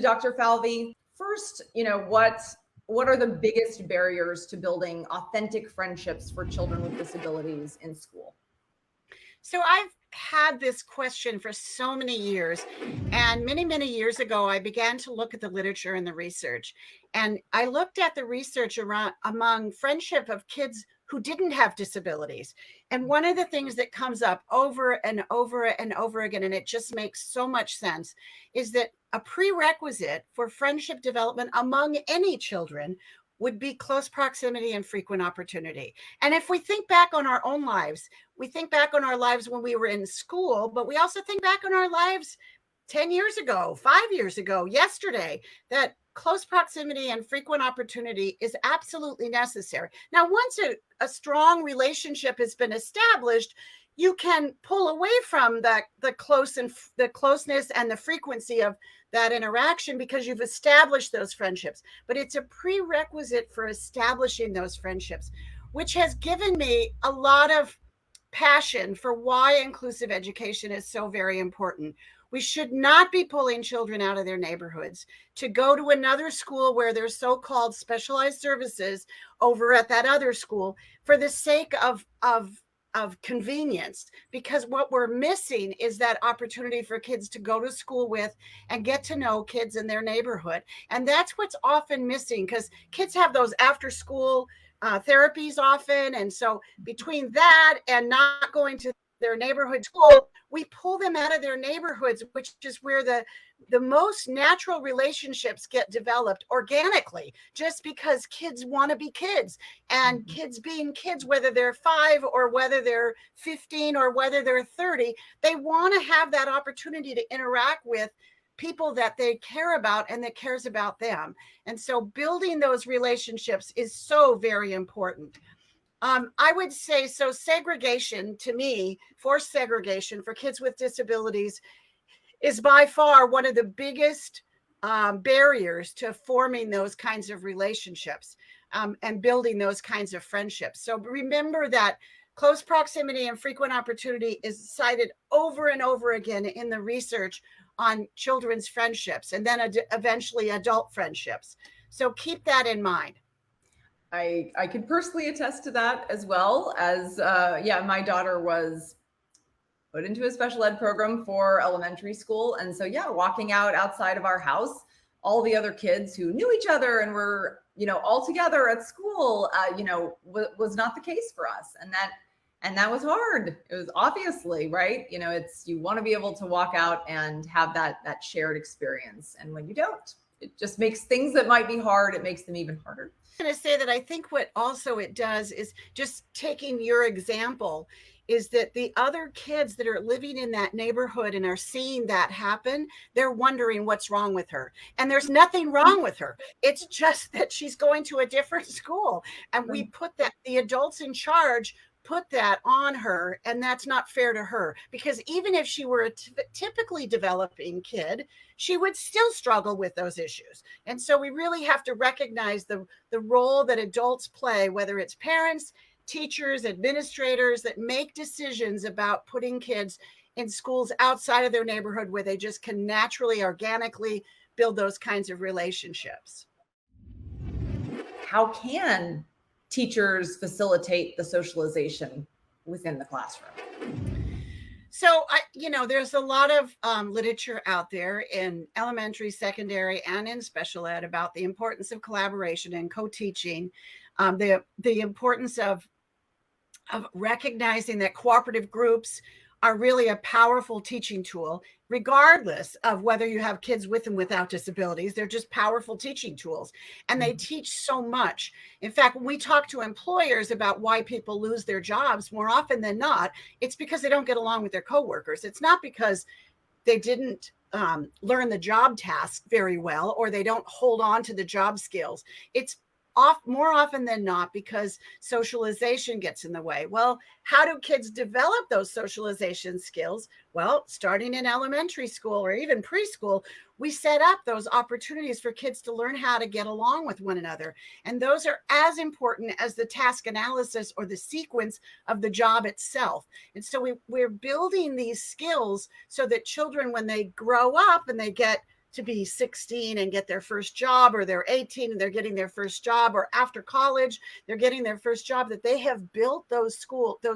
Dr. Falvey. First, what are the biggest barriers to building authentic friendships for children with disabilities in school? So I've had this question for so many years. And many, many years ago, I began to look at the literature and the research. And I looked at the research around among friendship of kids who didn't have disabilities. And one of the things that comes up over and over and over again, and it just makes so much sense, is that a prerequisite for friendship development among any children would be close proximity and frequent opportunity. And if we think back on our own lives, we think back on our lives when we were in school, but we also think back on our lives 10 years ago, 5 years ago, yesterday, that close proximity and frequent opportunity is absolutely necessary. Now, once a strong relationship has been established, you can pull away from the closeness and the frequency of that interaction because you've established those friendships. But it's a prerequisite for establishing those friendships, which has given me a lot of passion for why inclusive education is so very important. We should not be pulling children out of their neighborhoods to go to another school where there's so-called specialized services over at that other school for the sake of convenience, because what we're missing is that opportunity for kids to go to school with and get to know kids in their neighborhood. And that's what's often missing, because kids have those after school therapies often. And so between that and not going to their neighborhood school, we pull them out of their neighborhoods, which is where the most natural relationships get developed organically, just because kids want to be kids. And kids being kids, whether they're 5 or whether they're 15 or whether they're 30, they want to have that opportunity to interact with people that they care about and that cares about them. And so building those relationships is so very important. I would say, so segregation, to me, forced segregation for kids with disabilities is by far one of the biggest barriers to forming those kinds of relationships and building those kinds of friendships. So remember that close proximity and frequent opportunity is cited over and over again in the research on children's friendships and then eventually adult friendships. So keep that in mind. I could personally attest to that, as well as, my daughter was put into a special ed program for elementary school. And so, walking outside of our house, all the other kids who knew each other and were, all together at school, was not the case for us. And that was hard. It was obviously, right. You want to be able to walk out and have that shared experience. And when you don't, it just makes things that might be hard, it makes them even harder. I'm going to say that I think what also it does is, just taking your example, is that the other kids that are living in that neighborhood and are seeing that happen, they're wondering what's wrong with her. And there's nothing wrong with her. It's just that she's going to a different school. And we put that, the adults in charge put that on her, and that's not fair to her, because even if she were a typically developing kid, she would still struggle with those issues. And so we really have to recognize the role that adults play, whether it's parents, teachers, administrators, that make decisions about putting kids in schools outside of their neighborhood where they just can naturally, organically build those kinds of relationships. How can teachers facilitate the socialization within the classroom? So, there's a lot of literature out there in elementary, secondary, and in special ed about the importance of collaboration and co-teaching, the importance of recognizing that cooperative groups are really a powerful teaching tool, regardless of whether you have kids with and without disabilities. They're just powerful teaching tools, and they teach so much. In fact, when we talk to employers about why people lose their jobs, more often than not, it's because they don't get along with their coworkers. It's not because they didn't learn the job task very well, or they don't hold on to the job skills. It's more often than not because socialization gets in the way. Well, how do kids develop those socialization skills? Well, starting in elementary school or even preschool, we set up those opportunities for kids to learn how to get along with one another. And those are as important as the task analysis or the sequence of the job itself. And so we're building these skills so that children, when they grow up and they get to be 16 and get their first job, or they're 18 and they're getting their first job, or after college, they're getting their first job, that they have built those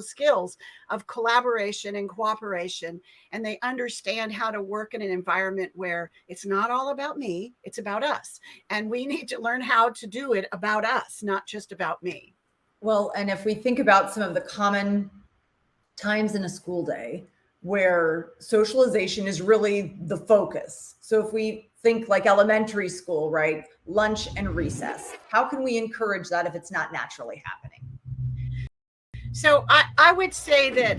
skills of collaboration and cooperation, and they understand how to work in an environment where it's not all about me, it's about us. And we need to learn how to do it about us, not just about me. Well, and if we think about some of the common times in a school day where socialization is really the focus. So if we think like elementary school, right? Lunch and recess. How can we encourage that if it's not naturally happening? So I would say that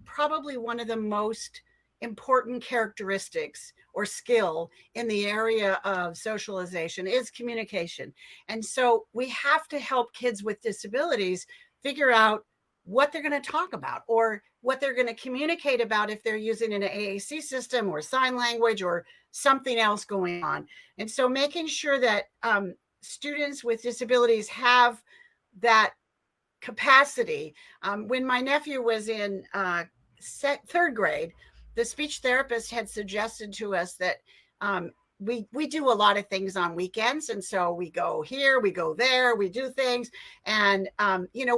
probably one of the most important characteristics or skill in the area of socialization is communication. And so we have to help kids with disabilities figure out what they're going to talk about, or what they're going to communicate about if they're using an AAC system or sign language or something else going on. And so making sure that students with disabilities have that capacity. When my nephew was in third grade, the speech therapist had suggested to us that we do a lot of things on weekends. And so we go here, we go there, we do things. And,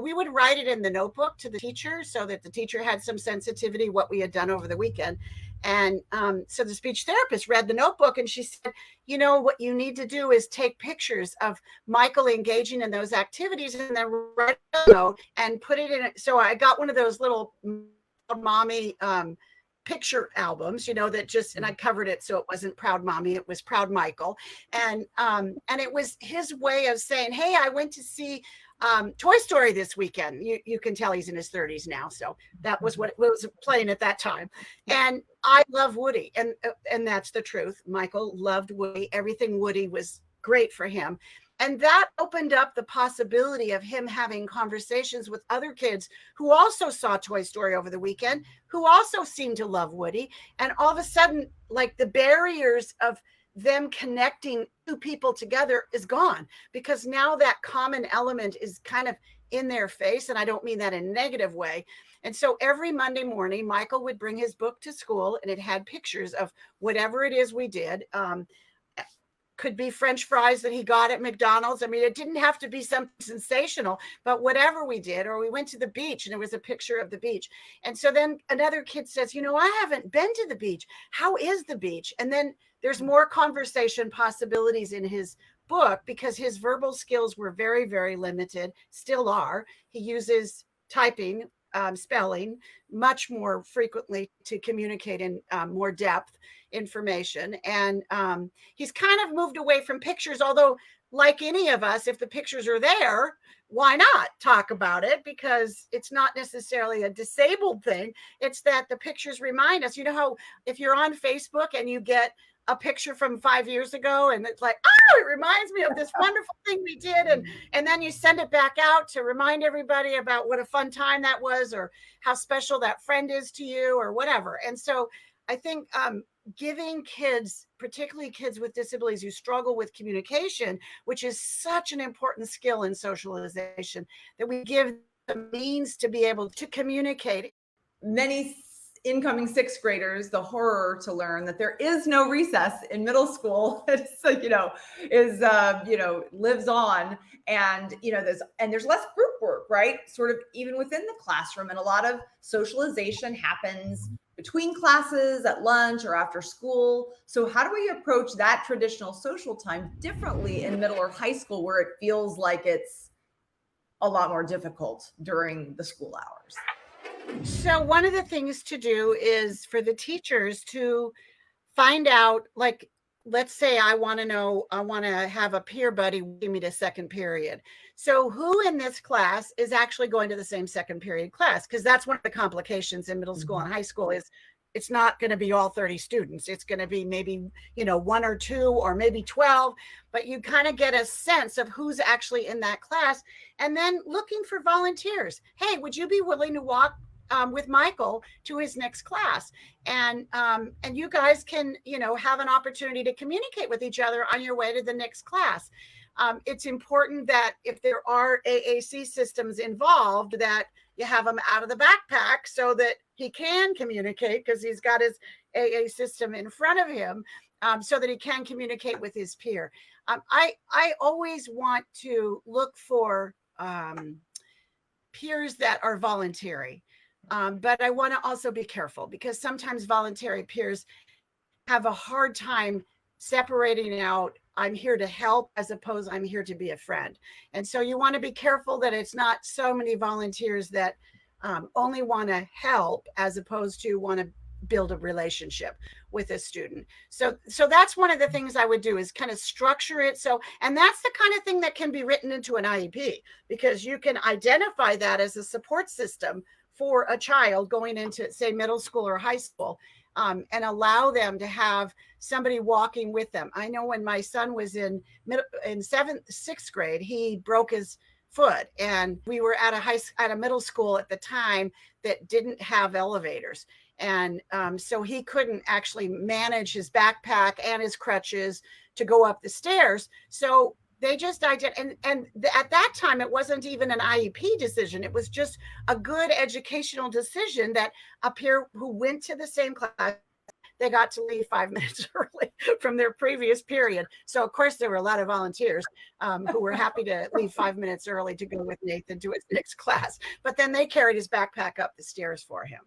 we would write it in the notebook to the teacher so that the teacher had some sensitivity what we had done over the weekend. And so the speech therapist read the notebook and she said, what you need to do is take pictures of Michael engaging in those activities and then write a note and put it in it. So I got one of those little mommy picture albums, that just, and I covered it so it wasn't Proud Mommy, it was Proud Michael. And it was his way of saying, hey, I went to see Toy Story this weekend. You can tell he's in his 30s now. So that was what was playing at that time. And I love Woody. And that's the truth. Michael loved Woody. Everything Woody was great for him. And that opened up the possibility of him having conversations with other kids who also saw Toy Story over the weekend, who also seemed to love Woody. And all of a sudden, like, the barriers of them connecting two people together is gone, because now that common element is kind of in their face. And I don't mean that in a negative way. And so every Monday morning, Michael would bring his book to school, and it had pictures of whatever it is we did. Could be French fries that he got at McDonald's. I mean, it didn't have to be something sensational, but whatever we did, or we went to the beach and it was a picture of the beach. And so then another kid says, I haven't been to the beach. How is the beach? And then there's more conversation possibilities in his book, because his verbal skills were very, very limited, still are. He uses typing, spelling much more frequently to communicate in more depth information. And he's kind of moved away from pictures, although like any of us, if the pictures are there, why not talk about it? Because it's not necessarily a disabled thing. It's that the pictures remind us, how if you're on Facebook and you get a picture from 5 years ago and it's like, it reminds me of this wonderful thing we did. And then you send it back out to remind everybody about what a fun time that was, or how special that friend is to you, or whatever. And so I think giving kids, particularly kids with disabilities who struggle with communication, which is such an important skill in socialization, that we give the means to be able to communicate. Many incoming sixth graders, the horror to learn that there is no recess in middle school. It's lives on, and there's less group work, right? Sort of even within the classroom, and a lot of socialization happens between classes, at lunch, or after school. So how do we approach that traditional social time differently in middle or high school, where it feels like it's a lot more difficult during the school hours? So one of the things to do is for the teachers to find out, like, let's say I want to have a peer buddy give me to second period. So who in this class is actually going to the same second period class? Because that's one of the complications in middle school and high school is it's not going to be all 30 students. It's going to be maybe, one or two, or maybe 12, but you kind of get a sense of who's actually in that class. And then looking for volunteers. Hey, would you be willing to walk with Michael to his next class? And you guys can, have an opportunity to communicate with each other on your way to the next class. It's important that if there are AAC systems involved, that you have them out of the backpack so that he can communicate, because he's got his AA system in front of him. so that he can communicate with his peer. I always want to look for peers that are voluntary. But I want to also be careful, because sometimes voluntary peers have a hard time separating out, I'm here to help, as opposed I'm here to be a friend. And so you want to be careful that it's not so many volunteers that only want to help as opposed to want to build a relationship with a student. So that's one of the things I would do, is kind of structure it. So, and that's the kind of thing that can be written into an IEP, because you can identify that as a support system for a child going into, say, middle school or high school, and allow them to have somebody walking with them. I know when my son was in sixth grade, he broke his foot, and we were at a middle school at the time that didn't have elevators. And so he couldn't actually manage his backpack and his crutches to go up the stairs. So they just at that time, it wasn't even an IEP decision. It was just a good educational decision that a peer who went to the same class, they got to leave 5 minutes early from their previous period. So of course there were a lot of volunteers who were happy to leave 5 minutes early to go with Nathan to his next class. But then they carried his backpack up the stairs for him.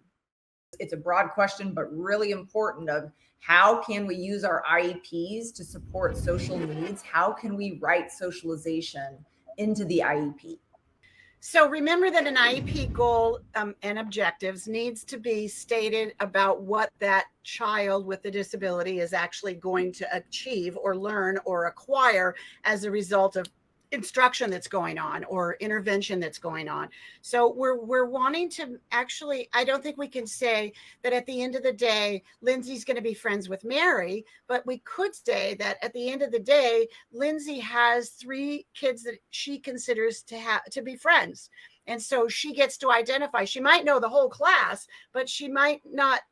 It's a broad question, but really important, of how can we use our IEPs to support social needs? How can we write socialization into the IEP? So remember that an IEP goal and objectives needs to be stated about what that child with the disability is actually going to achieve or learn or acquire as a result of instruction that's going on or intervention that's going on. So we're wanting to actually, I don't think we can say that at the end of the day, Lindsay's going to be friends with Mary, but we could say that at the end of the day, Lindsay has 3 kids that she considers to be friends. And so she gets to identify, she might know the whole class, but she might not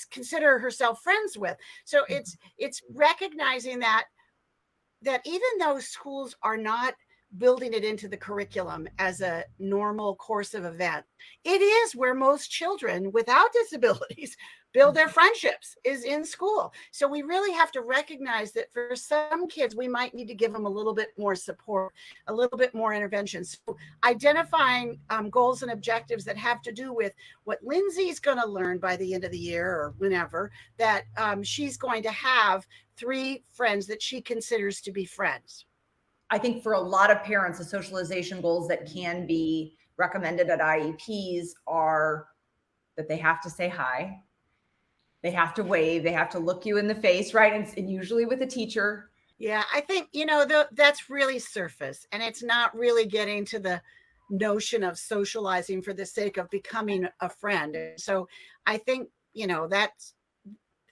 consider herself friends with. So it's recognizing that even though schools are not building it into the curriculum as a normal course of event, it is where most children without disabilities build their friendships, is in school. So we really have to recognize that for some kids, we might need to give them a little bit more support, a little bit more intervention. So identifying goals and objectives that have to do with what Lindsay's going to learn by the end of the year or whenever, that she's going to have 3 friends that she considers to be friends. I think for a lot of parents, the socialization goals that can be recommended at IEPs are that they have to say hi, they have to wave, they have to look you in the face, right? And usually with a teacher. Yeah, I think, that's really surface, and it's not really getting to the notion of socializing for the sake of becoming a friend. So I think,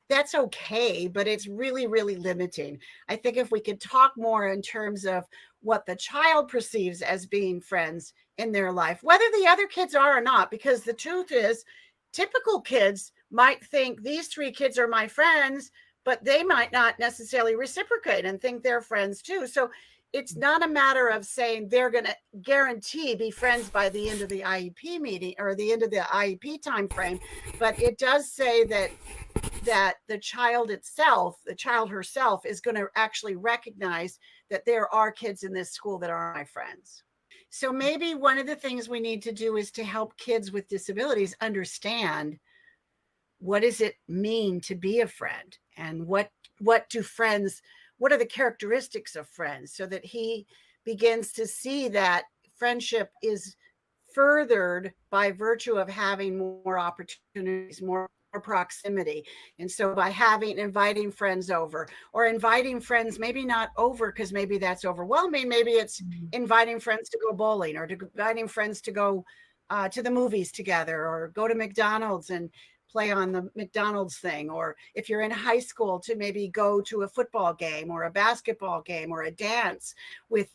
that's okay, but it's really, really limiting. I think if we could talk more in terms of what the child perceives as being friends in their life, whether the other kids are or not, because the truth is, typical kids might think these 3 kids are my friends, but they might not necessarily reciprocate and think they're friends too. So it's not a matter of saying they're going to guarantee be friends by the end of the IEP meeting or the end of the IEP time frame, but it does say that the child herself is going to actually recognize that there are kids in this school that are my friends. So maybe one of the things we need to do is to help kids with disabilities understand, what does it mean to be a friend, and what are the characteristics of friends, so that he begins to see that friendship is furthered by virtue of having more opportunities, more proximity. And so by inviting friends over, or inviting friends, maybe not over because maybe that's overwhelming, maybe it's inviting friends to go bowling, or inviting friends to go to the movies together, or go to McDonald's and play on the McDonald's thing, or if you're in high school, to maybe go to a football game or a basketball game or a dance with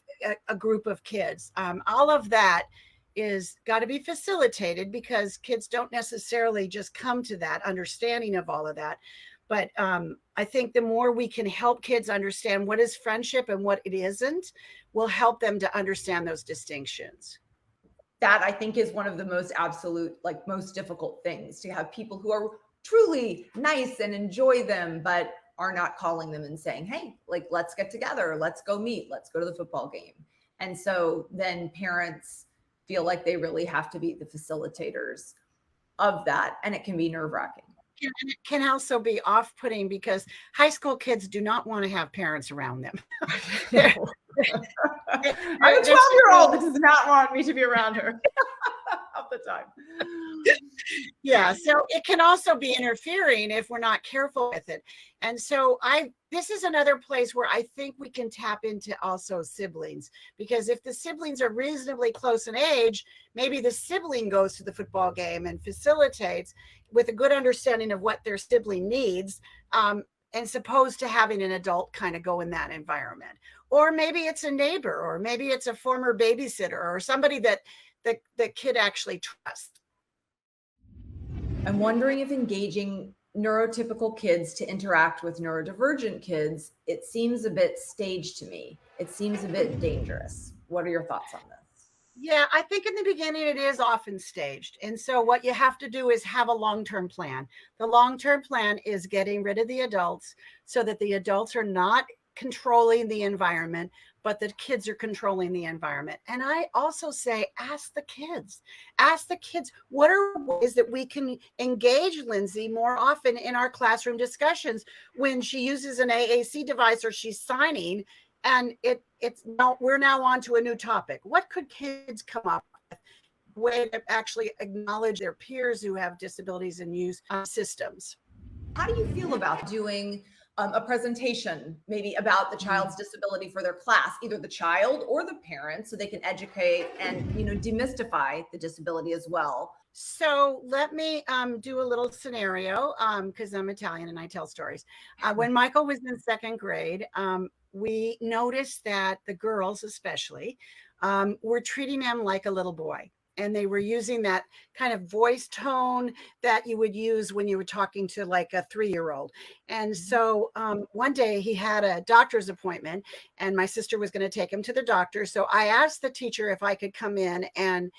a group of kids. All of that is got to be facilitated, because kids don't necessarily just come to that understanding of all of that. But I think the more we can help kids understand what is friendship and what it isn't, will help them to understand those distinctions. That, I think, is one of the most most difficult things, to have people who are truly nice and enjoy them, but are not calling them and saying, hey, like, let's get together, let's go meet, let's go to the football game. And so then parents feel like they really have to be the facilitators of that. And it can be nerve-wracking. And it can also be off-putting because high school kids do not want to have parents around them. I'm a 12-year-old that does not want me to be around her half the time. Yeah, so it can also be interfering if we're not careful with it. And so this is another place where I think we can tap into also siblings, because if the siblings are reasonably close in age, maybe the sibling goes to the football game and facilitates with a good understanding of what their sibling needs, and supposed to having an adult kind of go in that environment. Or maybe it's a neighbor, or maybe it's a former babysitter, or somebody that the kid actually trusts. I'm wondering if engaging neurotypical kids to interact with neurodivergent kids, it seems a bit staged to me. It seems a bit dangerous. What are your thoughts on this? Yeah, I think in the beginning it is often staged. And so what you have to do is have a long-term plan. The long-term plan is getting rid of the adults so that the adults are not controlling the environment, but the kids are controlling the environment. And I also say, ask the kids, what are ways that we can engage Lindsay more often in our classroom discussions when she uses an AAC device or she's signing, and we're now on to a new topic. What could kids come up with? Way to actually acknowledge their peers who have disabilities and use systems. How do you feel about doing a presentation maybe about the child's disability for their class, either the child or the parents, so they can educate and demystify the disability as well? So let me do a little scenario because I'm Italian and I tell stories. When Michael was in second grade, we noticed that the girls especially were treating him like a little boy. And they were using that kind of voice tone that you would use when you were talking to like a 3-year-old. And so one day he had a doctor's appointment and my sister was going to take him to the doctor. So I asked the teacher if I could come in and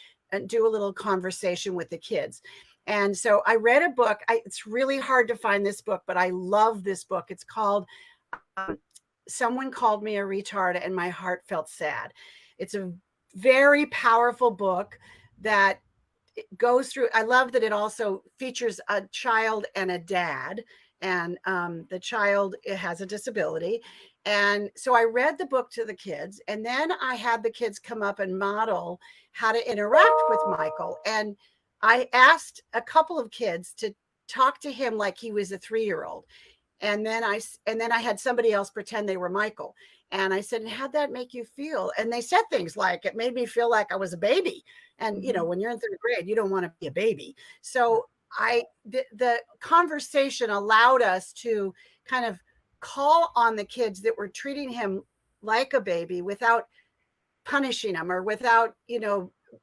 do a little conversation with the kids. And so I read a book. It's really hard to find this book, but I love this book. It's called Someone Called Me a Retard and My Heart Felt Sad. It's a very powerful book that goes through. I love that it also features a child and a dad, and the child has a disability. And so I read the book to the kids, and then I had the kids come up and model how to interact with Michael. And I asked a couple of kids to talk to him like he was a 3-year-old. And then I had somebody else pretend they were Michael. And I said, how'd that make you feel? And they said things like, it made me feel like I was a baby. And, when you're in 3rd grade, you don't want to be a baby. So the conversation allowed us to kind of call on the kids that were treating him like a baby without punishing him or without,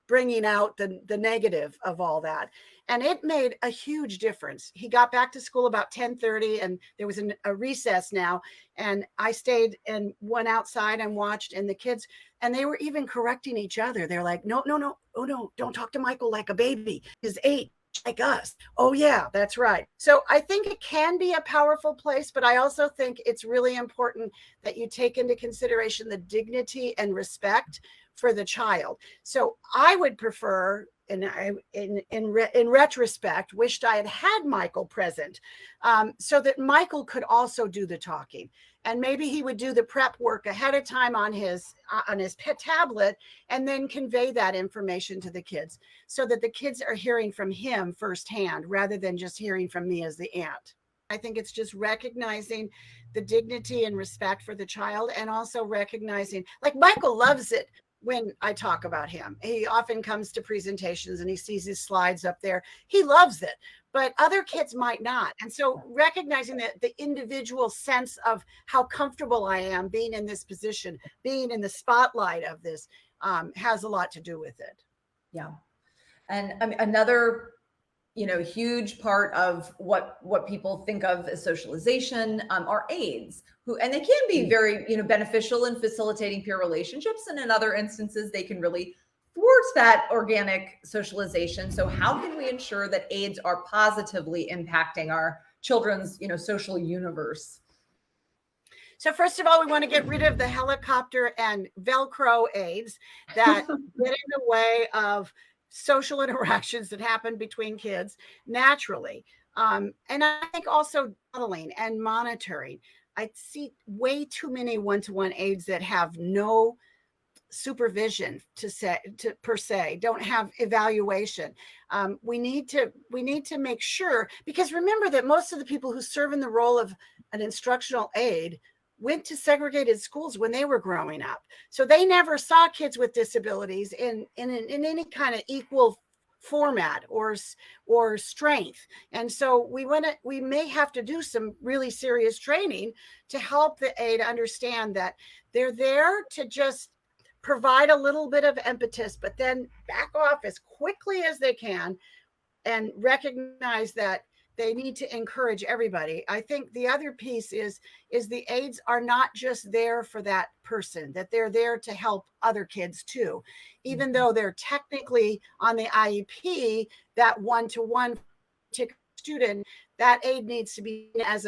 bringing out the negative of all that. And it made a huge difference. He got back to school about 10:30 and there was a recess now. And I stayed and went outside and watched, and the kids, and they were even correcting each other. They're like, no, don't talk to Michael like a baby. He's 8, like us. Oh yeah, that's right. So I think it can be a powerful place, but I also think it's really important that you take into consideration the dignity and respect for the child. So I would prefer, and I, in retrospect, wished I had Michael present, so that Michael could also do the talking, and maybe he would do the prep work ahead of time on his pet tablet, and then convey that information to the kids, so that the kids are hearing from him firsthand rather than just hearing from me as the aunt. I think it's just recognizing the dignity and respect for the child, and also recognizing, like, Michael loves it when I talk about him. He often comes to presentations and he sees his slides up there. He loves it, but other kids might not. And so recognizing that the individual sense of how comfortable I am being in this position, being in the spotlight of this, has a lot to do with it. Yeah. And I mean, another huge part of what people think of as socialization are aids, and they can be very beneficial in facilitating peer relationships, and in other instances they can really thwart that organic socialization. So how can we ensure that aids are positively impacting our children's social universe? So first of all, we want to get rid of the helicopter and Velcro aids that get in the way of social interactions that happen between kids naturally. And I think also modeling and monitoring. I see way too many one-to-one aids that have no supervision per se, don't have evaluation. We need to make sure, because remember that most of the people who serve in the role of an instructional aide went to segregated schools when they were growing up, so they never saw kids with disabilities in any kind of equal format or strength. And so we may have to do some really serious training to help the aide understand that they're there to just provide a little bit of impetus, but then back off as quickly as they can and recognize that they need to encourage everybody. I think the other piece is the aides are not just there for that person, that they're there to help other kids too. Even though they're technically on the IEP, that one-to-one student, that aide needs to be as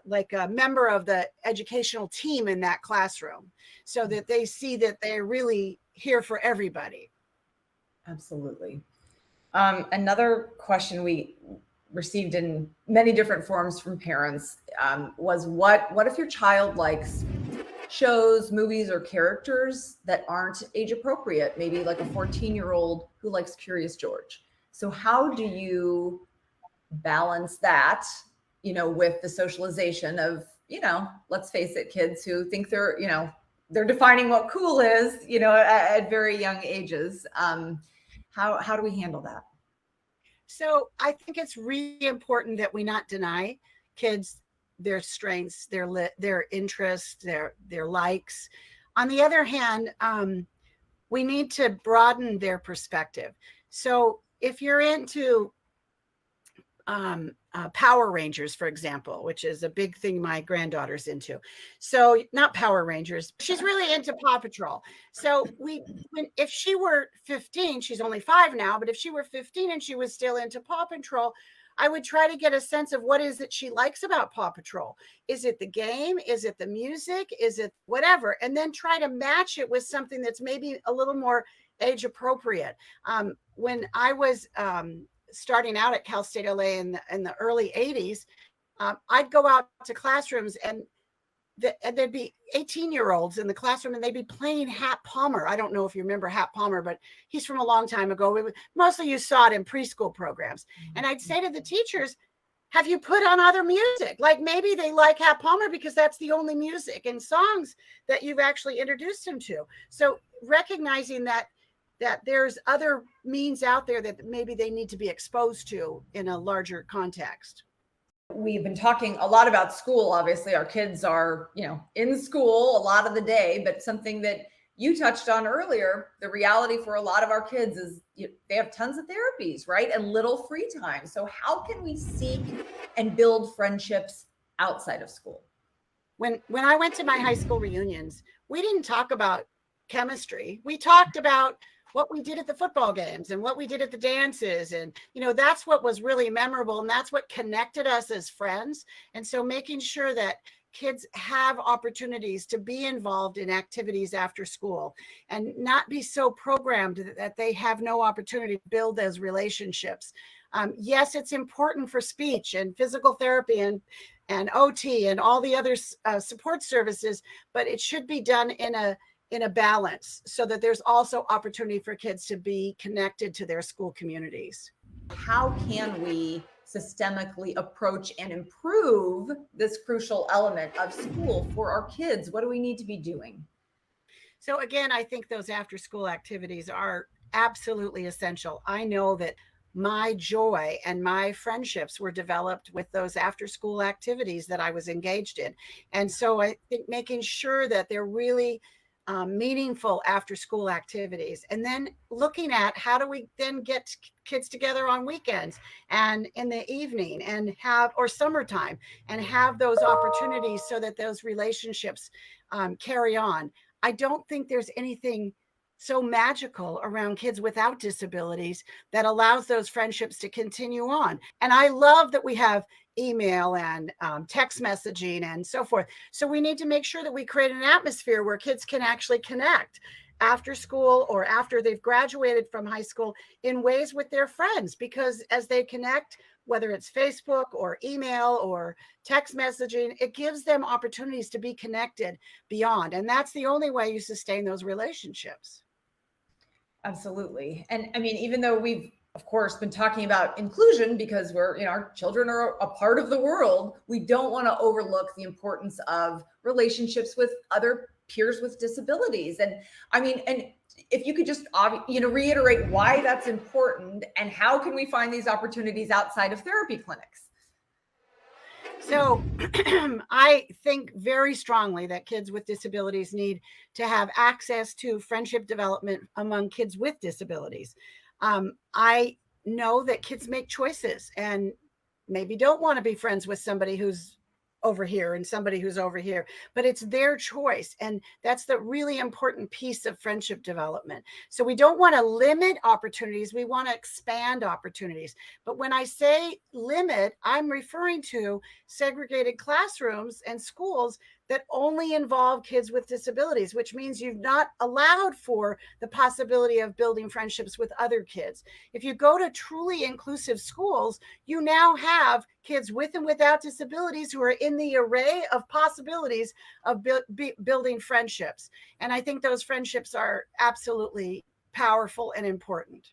like a member of the educational team in that classroom, so that they see that they're really here for everybody. Absolutely. Another question we received in many different forms from parents was what if your child likes shows, movies, or characters that aren't age appropriate? Maybe like a 14-year-old who likes Curious George. So how do you balance that, with the socialization of, let's face it, kids who think they're defining what cool is, at very young ages. How do we handle that? So I think it's really important that we not deny kids their strengths, their interests, their likes. On the other hand, we need to broaden their perspective. So if you're into Power Rangers, for example, which is a big thing my granddaughter's into. So not Power Rangers, she's really into Paw Patrol. So if she were 15, she's only 5 now, but if she were 15 and she was still into Paw Patrol, I would try to get a sense of what is it she likes about Paw Patrol. Is it the game? Is it the music? Is it whatever? And then try to match it with something that's maybe a little more age appropriate. When I was starting out at Cal State LA in the early 80s, I'd go out to classrooms and there'd be 18-year-olds in the classroom and they'd be playing Hat Palmer. I don't know if you remember Hat Palmer, but he's from a long time ago. Mostly you saw it in preschool programs. And I'd say to the teachers, have you put on other music? Like maybe they like Hat Palmer because that's the only music and songs that you've actually introduced them to. So recognizing that there's other means out there that maybe they need to be exposed to in a larger context. We've been talking a lot about school. Obviously, our kids are, in school a lot of the day, but something that you touched on earlier, the reality for a lot of our kids is they have tons of therapies, right? And little free time. So how can we seek and build friendships outside of school? When I went to my high school reunions, we didn't talk about chemistry. We talked about what we did at the football games and what we did at the dances. And, that's what was really memorable. And that's what connected us as friends. And so making sure that kids have opportunities to be involved in activities after school and not be so programmed that they have no opportunity to build those relationships. Yes, it's important for speech and physical therapy and OT and all the other support services, but it should be done in a balance so that there's also opportunity for kids to be connected to their school communities. How can we systemically approach and improve this crucial element of school for our kids? What do we need to be doing? So again, I think those after school activities are absolutely essential. I know that my joy and my friendships were developed with those after school activities that I was engaged in. And so I think making sure that they're really meaningful after school activities, and then looking at how do we then get kids together on weekends and in the evening and or summertime and have those opportunities so that those relationships carry on. I don't think there's anything so magical around kids without disabilities that allows those friendships to continue on. And I love that we have email and text messaging and so forth. So we need to make sure that we create an atmosphere where kids can actually connect after school or after they've graduated from high school in ways with their friends, because as they connect, whether it's Facebook or email or text messaging, it gives them opportunities to be connected beyond. And that's the only way you sustain those relationships. Absolutely. And I mean, even though we've, of course, been talking about inclusion because we're, our children are a part of the world, we don't want to overlook the importance of relationships with other peers with disabilities. And I mean, and if you could just, reiterate why that's important and how can we find these opportunities outside of therapy clinics? So I think very strongly that kids with disabilities need to have access to friendship development among kids with disabilities. I know that kids make choices and maybe don't want to be friends with somebody who's over here and somebody who's over here, but it's their choice. And that's the really important piece of friendship development. So we don't want to limit opportunities. We want to expand opportunities. But when I say limit, I'm referring to segregated classrooms and schools that only involve kids with disabilities, which means you've not allowed for the possibility of building friendships with other kids. If you go to truly inclusive schools, you now have kids with and without disabilities who are in the array of possibilities of building friendships. And I think those friendships are absolutely powerful and important.